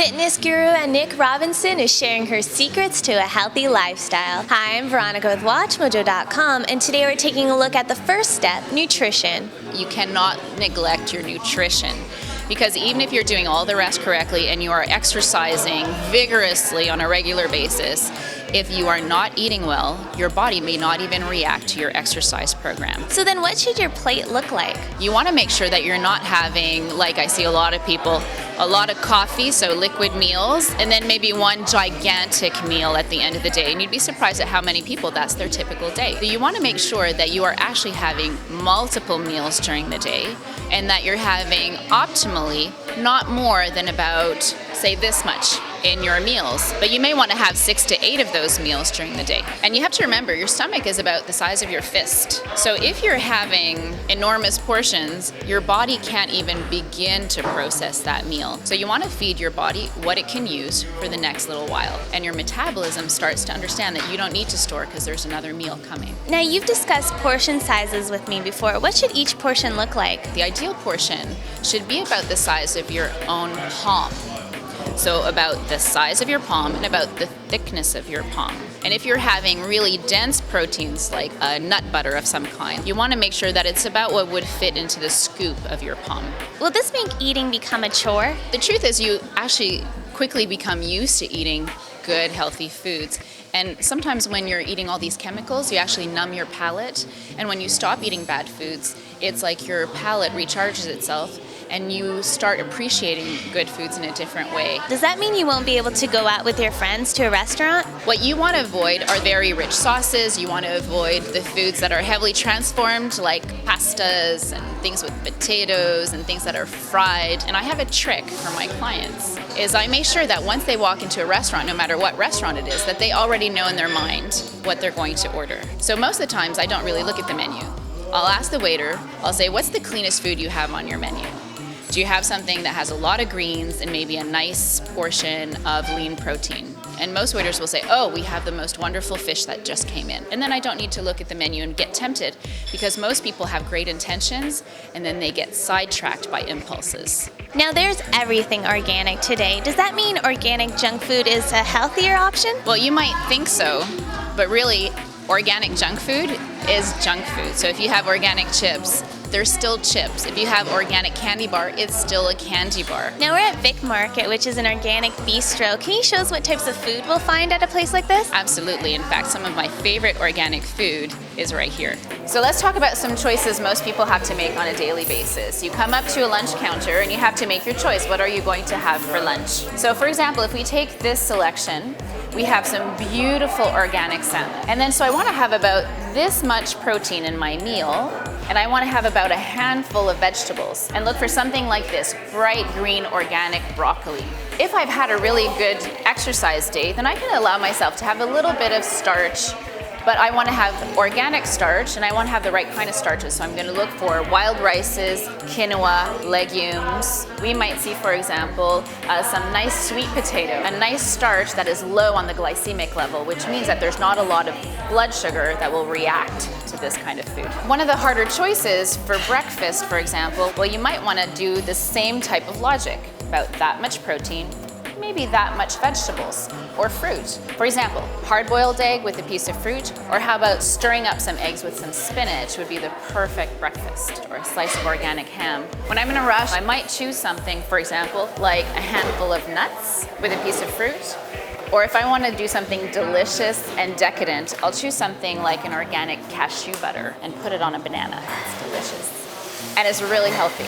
Fitness guru Nick Robinson is sharing her secrets to a healthy lifestyle. Hi, I'm Veronica with WatchMojo.com, and today we're taking a look at the first step, nutrition. You cannot neglect your nutrition, because even if you're doing all the rest correctly and you are exercising vigorously on a regular basis, if you are not eating well, your body may not even react to your exercise program. So then what should your plate look like? You want to make sure that you're not having, like I see a lot of people, a lot of coffee, so liquid meals, and then maybe one gigantic meal at the end of the day. And you'd be surprised at how many people that's their typical day. So you want to make sure that you are actually having multiple meals during the day, and that you're having optimally not more than about, say, this much in your meals. But you may want to have 6 to 8 of those meals during the day. And you have to remember, your stomach is about the size of your fist. So if you're having enormous portions, your body can't even begin to process that meal. So you want to feed your body what it can use for the next little while. And your metabolism starts to understand that you don't need to store because there's another meal coming. Now, you've discussed portion sizes with me before. What should each portion look like? The ideal portion should be about the size of your own palm. So about the size of your palm and about the thickness of your palm. And if you're having really dense proteins like a nut butter of some kind, you want to make sure that it's about what would fit into the scoop of your palm. Will this make eating become a chore? The truth is, you actually quickly become used to eating good, healthy foods. And sometimes when you're eating all these chemicals, you actually numb your palate. And when you stop eating bad foods, it's like your palate recharges itself and you start appreciating good foods in a different way. Does that mean you won't be able to go out with your friends to a restaurant? What you want to avoid are very rich sauces. You want to avoid the foods that are heavily transformed, like pastas and things with potatoes and things that are fried. And I have a trick for my clients, is I make sure that once they walk into a restaurant, no matter what restaurant it is, that they already know in their mind what they're going to order. So most of the times I don't really look at the menu. I'll ask the waiter, I'll say, what's the cleanest food you have on your menu? Do you have something that has a lot of greens and maybe a nice portion of lean protein? And most waiters will say, oh, we have the most wonderful fish that just came in. And then I don't need to look at the menu and get tempted, because most people have great intentions and then they get sidetracked by impulses. Now, there's everything organic today. Does that mean organic junk food is a healthier option? Well, you might think so, but really, organic junk food is junk food. So if you have organic chips, they're still chips. If you have organic candy bar, it's still a candy bar. Now we're at Vic Market, which is an organic bistro. Can you show us what types of food we'll find at a place like this? Absolutely. In fact, some of my favorite organic food is right here. So let's talk about some choices most people have to make on a daily basis. You come up to a lunch counter and you have to make your choice. What are you going to have for lunch? So for example, if we take this selection, we have some beautiful organic salmon. And then so I want to have about this much protein in my meal, and I want to have about a handful of vegetables. And look for something like this, bright green organic broccoli. If I've had a really good exercise day, then I can allow myself to have a little bit of starch, but I want to have organic starch, and I want to have the right kind of starches. So I'm going to look for wild rices, quinoa, legumes. We might see, for example, some nice sweet potato, a nice starch that is low on the glycemic level, which means that there's not a lot of blood sugar that will react to this kind of food. One of the harder choices for breakfast, for example, well, you might want to do the same type of logic, about that much protein, maybe that much vegetables or fruit. For example, hard-boiled egg with a piece of fruit, or how about stirring up some eggs with some spinach would be the perfect breakfast, or a slice of organic ham. When I'm in a rush, I might choose something, for example, like a handful of nuts with a piece of fruit. Or if I want to do something delicious and decadent, I'll choose something like an organic cashew butter and put it on a banana. It's delicious. And it's really healthy.